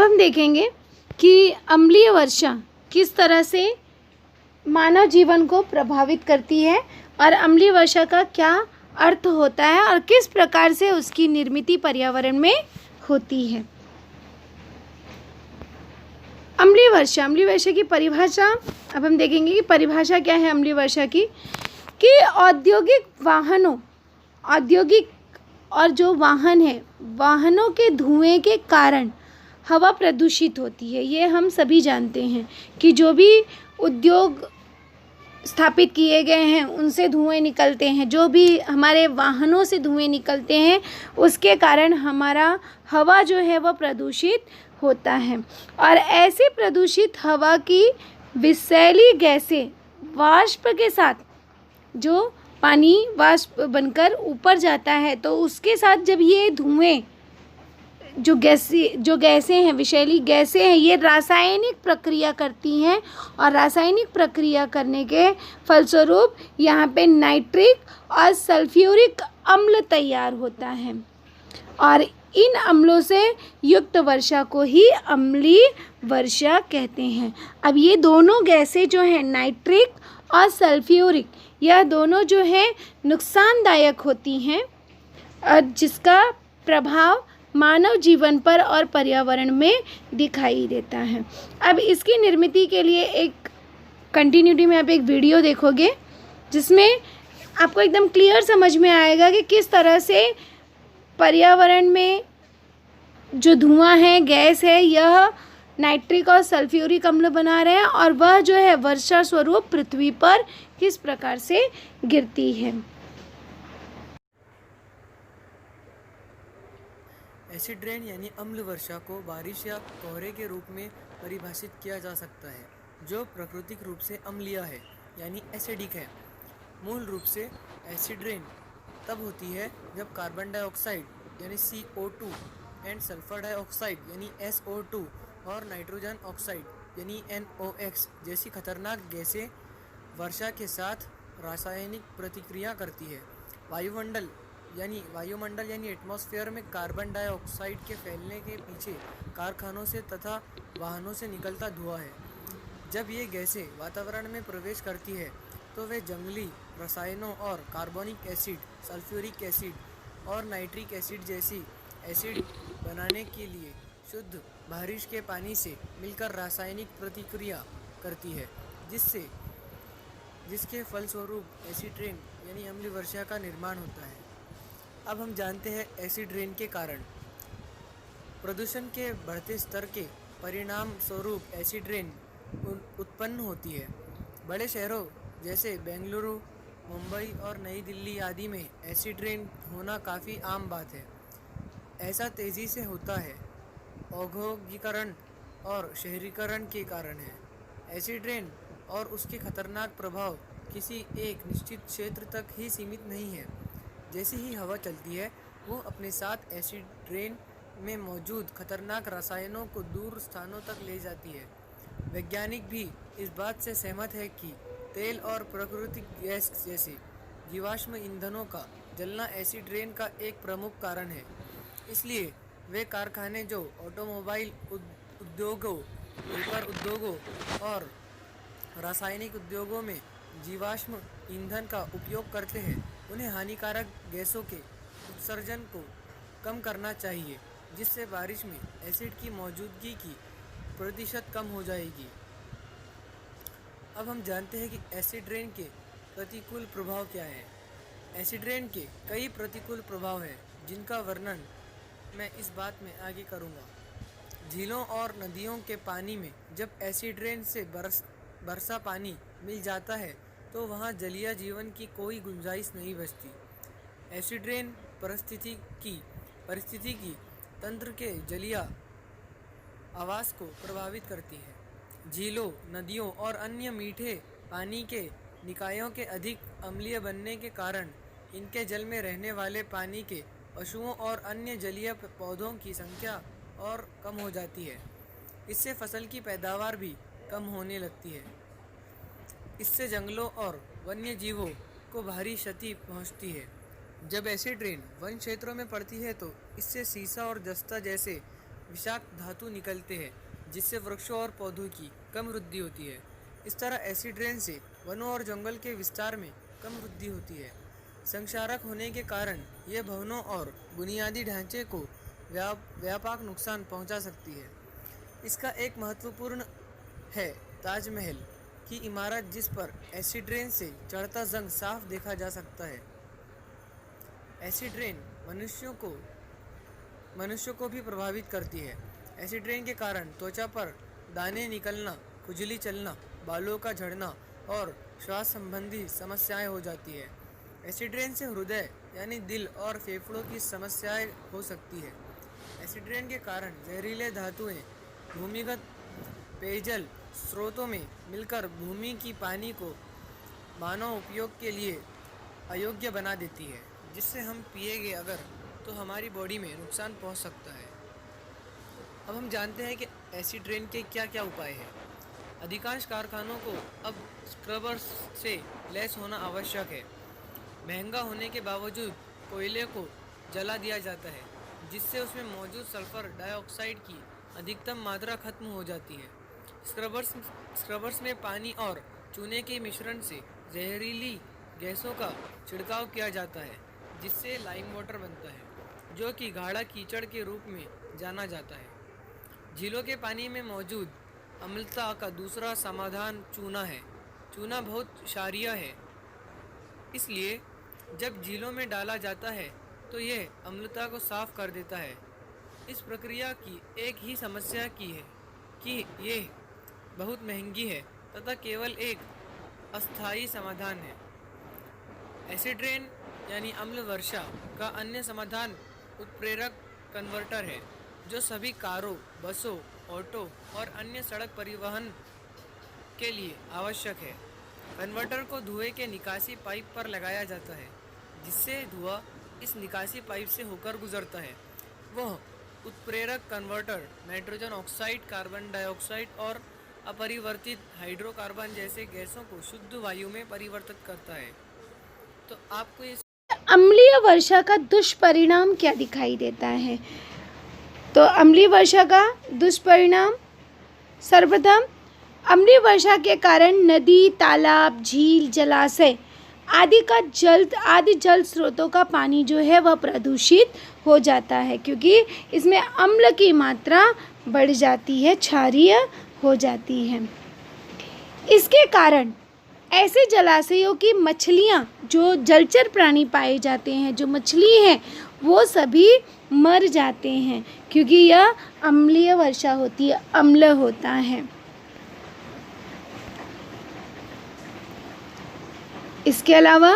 हम देखेंगे कि अम्लीय वर्षा किस तरह से मानव जीवन को प्रभावित करती है और अम्लीय वर्षा का क्या अर्थ होता है और किस प्रकार से उसकी निर्मित पर्यावरण में होती है। अम्लीय वर्षा की परिभाषा अब हम देखेंगे कि परिभाषा क्या है अम्लीय वर्षा की, कि औद्योगिक और जो वाहन है, वाहनों के धुएं के कारण हवा प्रदूषित होती है। ये हम सभी जानते हैं कि जो भी उद्योग स्थापित किए गए हैं उनसे धुएं निकलते हैं, जो भी हमारे वाहनों से धुएं निकलते हैं उसके कारण हमारा हवा जो है वह प्रदूषित होता है। और ऐसी प्रदूषित हवा की विषैली गैसें वाष्प के साथ, जो पानी वाष्प बनकर ऊपर जाता है तो उसके साथ जब ये धुएं जो गैसें हैं, विषैली गैसें हैं, ये रासायनिक प्रक्रिया करती हैं और रासायनिक प्रक्रिया करने के फलस्वरूप यहाँ पे नाइट्रिक और सल्फ्यूरिक अम्ल तैयार होता है और इन अम्लों से युक्त वर्षा को ही अम्लीय वर्षा कहते हैं। अब ये दोनों गैसें जो हैं, नाइट्रिक और सल्फ्यूरिक, यह दोनों जो है नुकसानदायक होती हैं और जिसका प्रभाव मानव जीवन पर और पर्यावरण में दिखाई देता है। अब इसकी निर्मित के लिए एक कंटिन्यूटी में आप एक वीडियो देखोगे जिसमें आपको एकदम क्लियर समझ में आएगा कि किस तरह से पर्यावरण में जो धुआं है, गैस है, यह नाइट्रिक और सल्फ्यूरिक अम्ल बना रहे हैं और वह जो है वर्षा स्वरूप पृथ्वी पर किस प्रकार से गिरती है। एसिड रेन यानी अम्ल वर्षा को बारिश या कोहरे के रूप में परिभाषित किया जा सकता है, जो प्राकृतिक रूप से अम्लीय है यानी एसिडिक है। मूल रूप से एसिड रेन तब होती है जब कार्बन डाइऑक्साइड यानी CO2 एंड सल्फर डाइऑक्साइड यानी SO2 और नाइट्रोजन ऑक्साइड यानी NOx जैसी खतरनाक गैसें वर्षा के साथ रासायनिक प्रतिक्रिया करती है। वायुमंडल यानी एटमॉस्फेयर में कार्बन डाइऑक्साइड के फैलने के पीछे कारखानों से तथा वाहनों से निकलता धुआं है। जब ये गैसें वातावरण में प्रवेश करती है तो वे जंगली रसायनों और कार्बोनिक एसिड, सल्फ्यूरिक एसिड और नाइट्रिक एसिड जैसी एसिड बनाने के लिए शुद्ध बारिश के पानी से मिलकर रासायनिक प्रतिक्रिया करती है, जिसके फलस्वरूप एसिड रेन यानी अम्लीय वर्षा का निर्माण होता है। अब हम जानते हैं एसिड रेन के कारण। प्रदूषण के बढ़ते स्तर के परिणाम स्वरूप एसिड रेन उत्पन्न होती है। बड़े शहरों जैसे बेंगलुरु, मुंबई और नई दिल्ली आदि में एसिड रेन होना काफ़ी आम बात है। ऐसा तेज़ी से होता है औद्योगिकरण और शहरीकरण के कारण है। एसिड रेन और उसके खतरनाक प्रभाव किसी एक निश्चित क्षेत्र तक ही सीमित नहीं है। जैसे ही हवा चलती है वो अपने साथ एसिड रेन में मौजूद खतरनाक रसायनों को दूर स्थानों तक ले जाती है। वैज्ञानिक भी इस बात से सहमत है कि तेल और प्राकृतिक गैस जैसे जीवाश्म ईंधनों का जलना एसिड रेन का एक प्रमुख कारण है। इसलिए वे कारखाने जो ऑटोमोबाइल उद्योगों, पेपर उद्योगों और रासायनिक उद्योगों में जीवाश्म ईंधन का उपयोग करते हैं, उन्हें हानिकारक गैसों के उत्सर्जन को कम करना चाहिए, जिससे बारिश में एसिड की मौजूदगी की प्रतिशत कम हो जाएगी। अब हम जानते हैं कि एसिड रेन के प्रतिकूल प्रभाव क्या है। एसिड रेन के कई प्रतिकूल प्रभाव हैं, जिनका वर्णन मैं इस बात में आगे करूँगा। झीलों और नदियों के पानी में जब एसिड रेन से बरसा पानी मिल जाता है तो वहाँ जलीय जीवन की कोई गुंजाइश नहीं बचती। एसिड रेन पारिस्थितिकी तंत्र के जलीय आवास को प्रभावित करती है। झीलों, नदियों और अन्य मीठे पानी के निकायों के अधिक अम्लीय बनने के कारण इनके जल में रहने वाले पानी के पशुओं और अन्य जलीय पौधों की संख्या और कम हो जाती है। इससे फसल की पैदावार भी कम होने लगती है। इससे जंगलों और वन्य जीवों को भारी क्षति पहुंचती है। जब एसिड रेन वन क्षेत्रों में पड़ती है तो इससे सीसा और जस्ता जैसे विषाक्त धातु निकलते हैं, जिससे वृक्षों और पौधों की कम वृद्धि होती है। इस तरह एसिड रेन से वनों और जंगल के विस्तार में कम वृद्धि होती है। संक्षारक होने के कारण यह भवनों और बुनियादी ढांचे को व्यापक नुकसान पहुंचा सकती है। इसका एक महत्वपूर्ण है ताजमहल की इमारत, जिस पर एसिड रेन से चढ़ता जंग साफ देखा जा सकता है। एसिड रेन मनुष्यों को भी प्रभावित करती है। एसिड रेन के कारण त्वचा पर दाने निकलना, खुजली चलना, बालों का झड़ना और श्वास संबंधी समस्याएं हो जाती है। एसिड रेन से हृदय यानी दिल और फेफड़ों की समस्याएं हो सकती है। एसिड रेन के कारण जहरीले धातुएं भूमिगत पेयजल स्रोतों में मिलकर भूमि की पानी को मानव उपयोग के लिए अयोग्य बना देती है, जिससे हम पिएंगे अगर तो हमारी बॉडी में नुकसान पहुंच सकता है। अब हम जानते हैं कि एसिड रेन के क्या क्या उपाय हैं। अधिकांश कारखानों को अब स्क्रबर्स से लैस होना आवश्यक है। महंगा होने के बावजूद कोयले को जला दिया जाता है, जिससे उसमें मौजूद सल्फर डाइऑक्साइड की अधिकतम मात्रा खत्म हो जाती है। स्क्रबर्स में पानी और चूने के मिश्रण से जहरीली गैसों का छिड़काव किया जाता है, जिससे लाइम वाटर बनता है, जो कि गाढ़ा कीचड़ के रूप में जाना जाता है। झीलों के पानी में मौजूद अम्लता का दूसरा समाधान चूना है। चूना बहुत क्षारीय है, इसलिए जब झीलों में डाला जाता है तो यह अम्लता को साफ कर देता है। इस प्रक्रिया की एक ही समस्या की है कि यह बहुत महंगी है तथा केवल एक अस्थायी समाधान है। एसिड रेन यानी अम्ल वर्षा का अन्य समाधान उत्प्रेरक कन्वर्टर है, जो सभी कारों, बसों, ऑटो और अन्य सड़क परिवहन के लिए आवश्यक है। कन्वर्टर को धुएं के निकासी पाइप पर लगाया जाता है, जिससे धुआं इस निकासी पाइप से होकर गुजरता है। वह उत्प्रेरक converter nitrogen oxide, carbon dioxide और अपरिवर्तित हाइड्रोकार्बन जैसे गैसों को शुद्ध वायु में परिवर्तित करता है। तो आपको ये अम्लीय वर्षा का दुष्परिणाम क्या दिखाई देता है? तो अम्लीय वर्षा का दुष्परिणाम, सर्वप्रथम अम्लीय वर्षा के कारण नदी, तालाब, झील, जलाशय आदि जल स्रोतों का पानी जो है वह प्रदूषित हो जाता है, क्योंकि इसमें अम्ल की मात्रा बढ़ जाती है, क्षारीय हो जाती है। इसके कारण ऐसे जलाशयों की मछलियाँ, जो जलचर प्राणी पाए जाते हैं, जो मछली हैं, वो सभी मर जाते हैं, क्योंकि यह अम्लीय वर्षा होती है, अम्ल होता है। इसके अलावा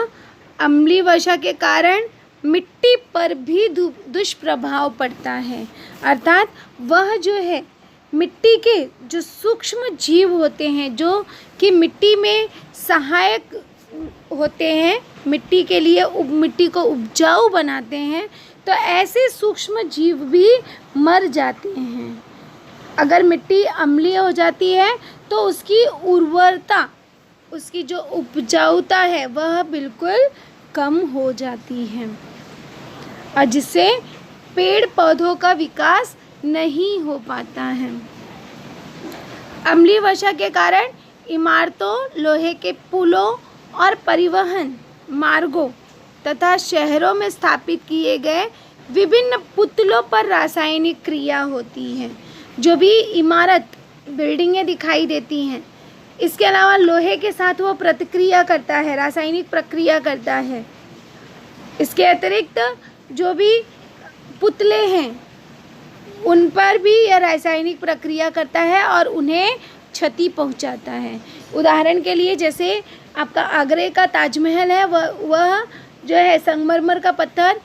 अम्लीय वर्षा के कारण मिट्टी पर भी दुष्प्रभाव पड़ता है, अर्थात वह जो है मिट्टी के जो सूक्ष्म जीव होते हैं, जो कि मिट्टी में सहायक होते हैं, मिट्टी के लिए मिट्टी को उपजाऊ बनाते हैं, तो ऐसे सूक्ष्म जीव भी मर जाते हैं। अगर मिट्टी अम्लीय हो जाती है तो उसकी उर्वरता, उसकी जो उपजाऊता है वह बिल्कुल कम हो जाती है, और जिससे पेड़ पौधों का विकास नहीं हो पाता है। अम्लीय वर्षा के कारण इमारतों, लोहे के पुलों और परिवहन मार्गों तथा शहरों में स्थापित किए गए विभिन्न पुतलों पर रासायनिक क्रिया होती है। जो भी इमारत, बिल्डिंगें दिखाई देती हैं, इसके अलावा लोहे के साथ वो प्रतिक्रिया करता है, रासायनिक प्रक्रिया करता है। इसके अतिरिक्त जो भी पुतले हैं उन पर भी यह रासायनिक प्रक्रिया करता है और उन्हें क्षति पहुंचाता है। उदाहरण के लिए जैसे आपका आगरे का ताजमहल है, वह जो है संगमरमर का पत्थर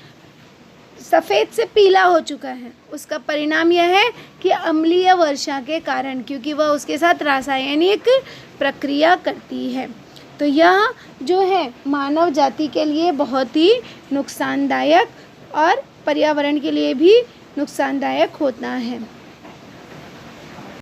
सफ़ेद से पीला हो चुका है। उसका परिणाम यह है कि अम्लीय वर्षा के कारण, क्योंकि वह उसके साथ रासायनिक प्रक्रिया करती है। तो यह जो है मानव जाति के लिए बहुत ही नुकसानदायक और पर्यावरण के लिए भी नुकसानदायक होता है।